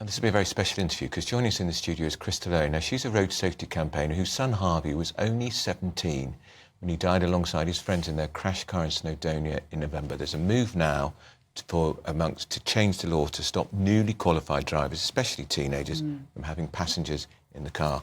This will be a very special interview because joining us in the studio is Owen. Now, she's a road safety campaigner whose son Harvey was only 17 when he died alongside his friends in their crash car in Snowdonia in November. There's a move now to change the law to stop newly qualified drivers, especially teenagers, from having passengers in the car.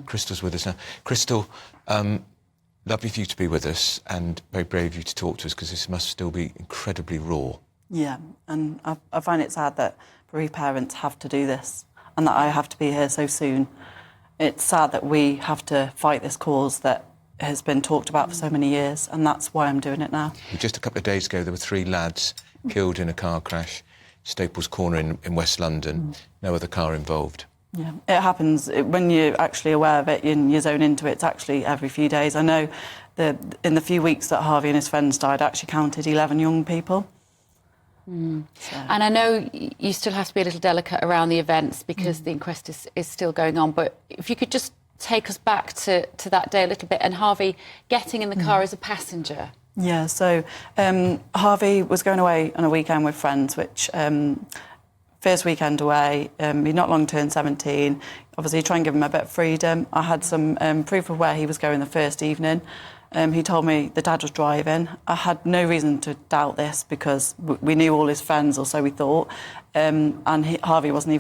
Crystal's with us now. Crystal, lovely for you to be with us and very brave of you to talk to us because this must still be incredibly raw. Yeah, and I find it sad that bereaved parents have to do this and that I have to be here so soon. It's sad that we have to fight this cause that has been talked about for so many years, and that's why I'm doing it now. Just a couple of days ago, there were 3 lads killed in a car crash, Staples Corner in West London. No other car involved. Yeah, it happens when you're actually aware of it and you zone into it. It's actually every few days. I know that in the few weeks that Harvey and his friends died, I actually counted 11 young people. So. And I know you still have to be a little delicate around the events because the inquest is still going on, but if you could just take us back to that day a little bit and Harvey getting in the car as a passenger. Yeah, so Harvey was going away on a weekend with friends, which first weekend away, he'd not long turned 17. Obviously, try and give him a bit of freedom. I had some proof of where he was going the first evening. He told me the dad was driving. I had no reason to doubt this because we knew all his friends, or so we thought. And Harvey wasn't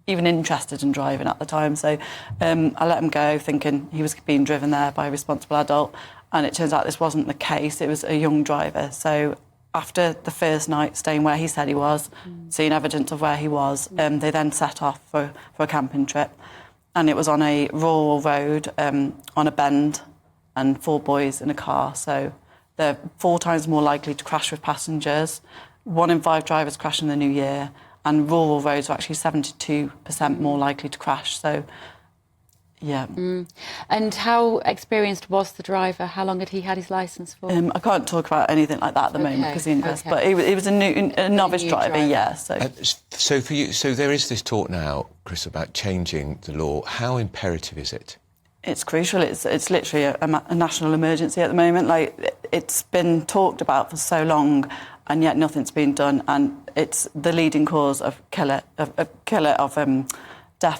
even interested in driving at the time. So I let him go, thinking he was being driven there by a responsible adult. And it turns out this wasn't the case. It was a young driver. So after the first night, staying where he said he was, seeing evidence of where he was, they then set off for a camping trip. And it was on a rural road, on a bend, and 4 boys in a car. So they're 4 times more likely to crash with passengers. 1 in 5 drivers crash in the new year. And rural roads are actually 72% more likely to crash. So, yeah. And how experienced was the driver? How long had he had his licence for? I can't talk about anything like that at the moment because he invests. But he was a novice driver, yeah. So for you, so there is this talk now, Chris, about changing the law. How imperative is it? It's crucial. It's literally a national emergency at the moment. Like, it's been talked about for so long, and yet nothing's been done. And it's the leading cause of death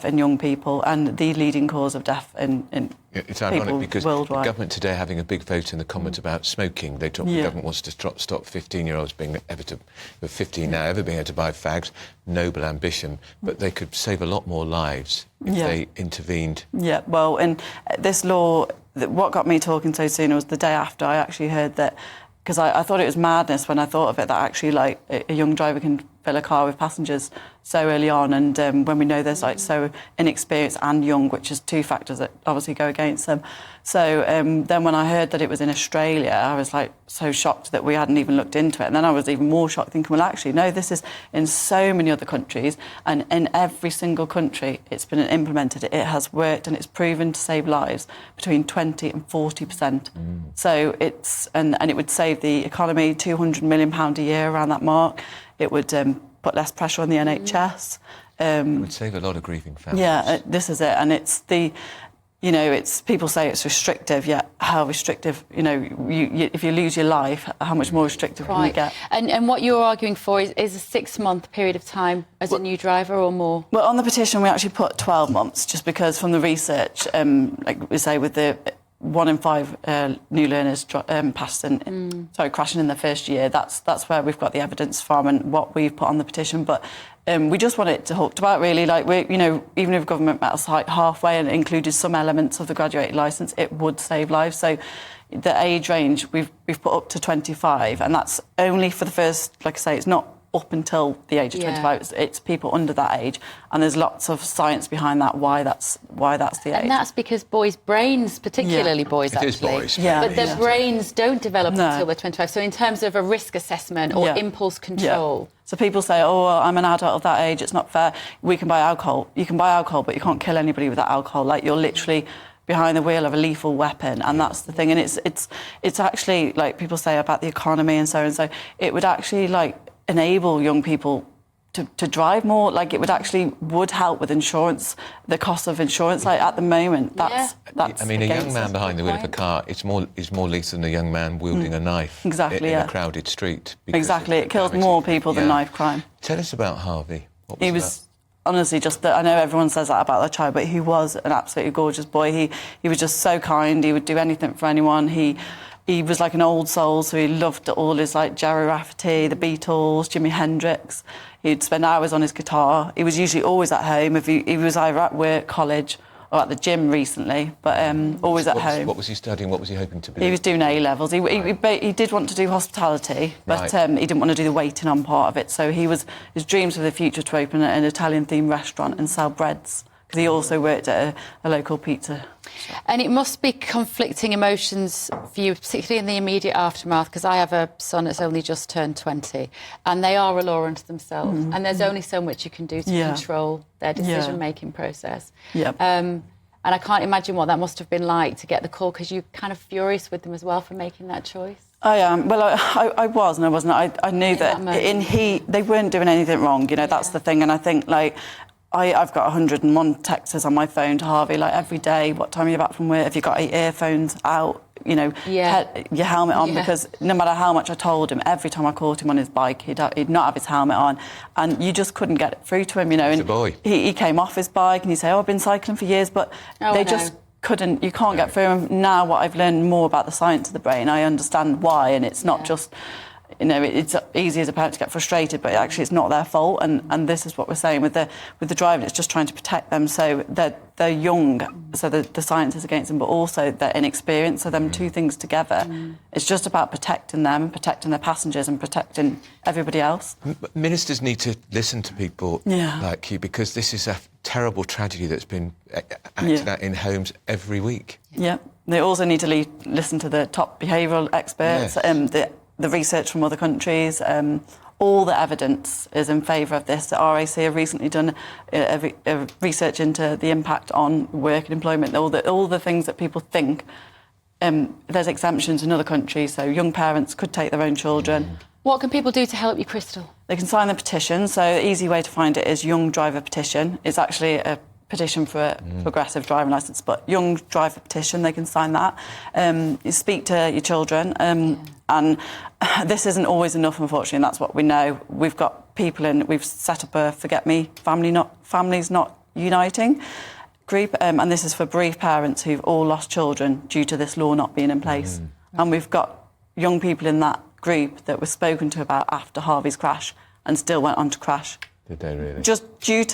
in young people, and the leading cause of death in it's ironic because worldwide. The government today are having a big vote in the Commons about smoking. The government wants to stop 15-year-olds being able to, with 15 now, ever being able to buy fags. Noble ambition, but they could save a lot more lives if they intervened. Yeah, well, and this law, what got me talking so soon was the day after I actually heard that, because I thought it was madness when I thought of it, that actually, like, a young driver can fill a car with passengers so early on, and when we know there's, like, so inexperienced and young, which is 2 factors that obviously go against them. So then when I heard that it was in Australia, I was, like, so shocked that we hadn't even looked into it. And then I was even more shocked, thinking, well, actually, no, this is in so many other countries, and in every single country it's been implemented. It has worked, and it's proven to save lives between 20 and 40%. So it's, and it would save the economy £200 million a year, around that mark. It would put less pressure on the NHS. It would save a lot of grieving families. Yeah, this is it. And it's the, you know, it's, people say it's restrictive, yet how restrictive, you know, if you lose your life, how much more restrictive can you get? And what you're arguing for is a 6-month period of time as a new driver or more? Well, on the petition we actually put 12 months, just because from the research, like we say, with the 1 in 5 new learners crashing in their first year. That's where we've got the evidence from and what we've put on the petition. But we just want it to talked about, really. Like, you know, even if government met us halfway and included some elements of the graduated licence, it would save lives. So the age range we've put up to 25, and that's only for the first, like I say, it's not up until the age of 25. It's people under that age, and there's lots of science behind that, why that's the age. And that's because boys' brains, particularly boys, it is boys, but their brains don't develop until they're 25. So in terms of a risk assessment or impulse control... So people say, oh, well, I'm an adult of that age, it's not fair. We can buy alcohol. You can buy alcohol, but you can't kill anybody with that alcohol. Like, you're literally behind the wheel of a lethal weapon, and that's the thing. And it's actually, like people say about the economy and so, it would actually, like, enable young people to drive more. Like, it would help with insurance, the cost of insurance. Like, at the moment, that's I mean, a young man behind the wheel of a car, is more lethal than a young man wielding a knife in a crowded street. Exactly, it kills more people than knife crime. Tell us about Harvey. What was honestly, just that I know everyone says that about their child, but he was an absolutely gorgeous boy. He was just so kind. He would do anything for anyone. He was like an old soul, so he loved all his like Jerry Rafferty, the Beatles, Jimi Hendrix. He'd spend hours on his guitar. He was usually always at home. If he was either at work, college, or at the gym recently, but always at home. What was he studying? What was he hoping to be? He was doing A-levels. He did want to do hospitality, but he didn't want to do the waiting on part of it. So his dreams for the future to open an Italian-themed restaurant and sell breads, because he also worked at a local pizza shop. And it must be conflicting emotions for you, particularly in the immediate aftermath, because I have a son that's only just turned 20, and they are a law unto themselves, and there's only so much you can do to control their decision-making process. Yep. And I can't imagine what that must have been like to get the call, because you're kind of furious with them as well for making that choice. I am. Well, I was and I wasn't. I knew that they weren't doing anything wrong, you know, that's the thing. And I think, like, I've got 101 texts on my phone to Harvey, like, every day. What time are you back from work? Have you got your earphones out? You know, your helmet on, because no matter how much I told him, every time I caught him on his bike, he'd not have his helmet on, and you just couldn't get it through to him, you know. He's and a boy. He came off his bike and he'd say, "Oh, I've been cycling for years," but they just couldn't. You can't get through him. Now, what I've learned more about the science of the brain, I understand why, and it's not just. You know, it's easy as a parent to get frustrated, but actually it's not their fault. And this is what we're saying with the driving. It's just trying to protect them, so they're young, so the science is against them, but also they're inexperienced. So them two things together, it's just about protecting them, protecting their passengers, and protecting everybody else. Ministers need to listen to people like you, because this is a terrible tragedy that's been acted out in homes every week. Yeah, they also need to listen to the top behavioural experts, the research from other countries. All the evidence is in favour of this. The RAC have recently done a research into the impact on work and employment, all the things that people think. There's exemptions in other countries, so young parents could take their own children. What can people do to help you, Crystal? They can sign the petition. So the easy way to find it is Young Driver Petition. It's actually a petition for a progressive driving licence, but Young Driver Petition, they can sign that. You speak to your children, and this isn't always enough, unfortunately, and that's what we know. We've got people we've set up a Forget Me Families Not Uniting group, and this is for bereaved parents who've all lost children due to this law not being in place. And we've got young people in that group that were spoken to about after Harvey's crash and still went on to crash. Did they really? Just due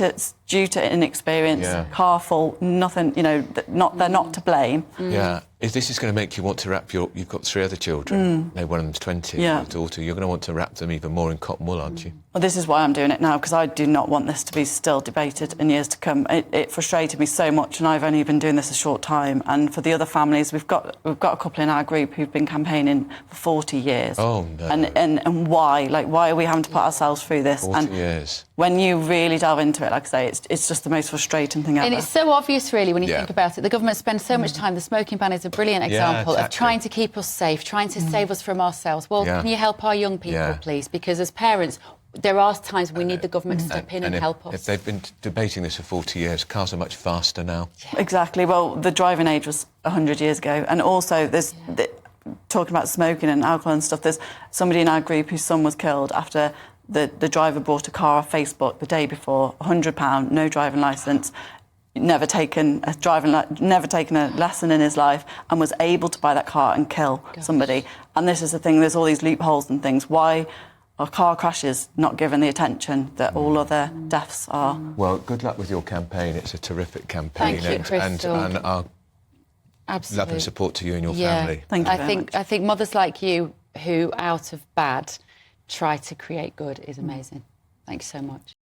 to inexperience, car fault, nothing. You know, they're not to blame. Yeah. If this is going to make you want to wrap you've got 3 other children. No, one of them's 20. Your daughter. You're going to want to wrap them even more in cotton wool, aren't you? Well, this is why I'm doing it now, because I do not want this to be still debated in years to come. It frustrated me so much, and I've only been doing this a short time. And for the other families, we've got a couple in our group who've been campaigning for 40 years. Oh no! And why? Like, why are we having to put ourselves through this? 40 years. When you really delve into it, like I say, it's just the most frustrating thing ever. And it's so obvious, really, when you think about it. The government spends so much time. The smoking ban is a brilliant example of trying to keep us safe, trying to save us from ourselves. Well, can you help our young people, please? Because as parents, there are times we need the government to step in and help us. If they've been debating this for 40 years, cars are much faster now. Exactly. Well, the driving age was 100 years ago. And also, there's talking about smoking and alcohol and stuff, there's somebody in our group whose son was killed after the driver bought a car off Facebook the day before, £100, no driving licence, never taken a lesson in his life, and was able to buy that car and kill somebody. And this is the thing, there's all these loopholes and things. Why are car crashes not given the attention that all other deaths are? Well, good luck with your campaign. It's a terrific campaign. Thank you, Crystal. And our love and support to you and your family. Thank you very much. I think mothers like you who, out of bad, try to create good is amazing. Thank you so much.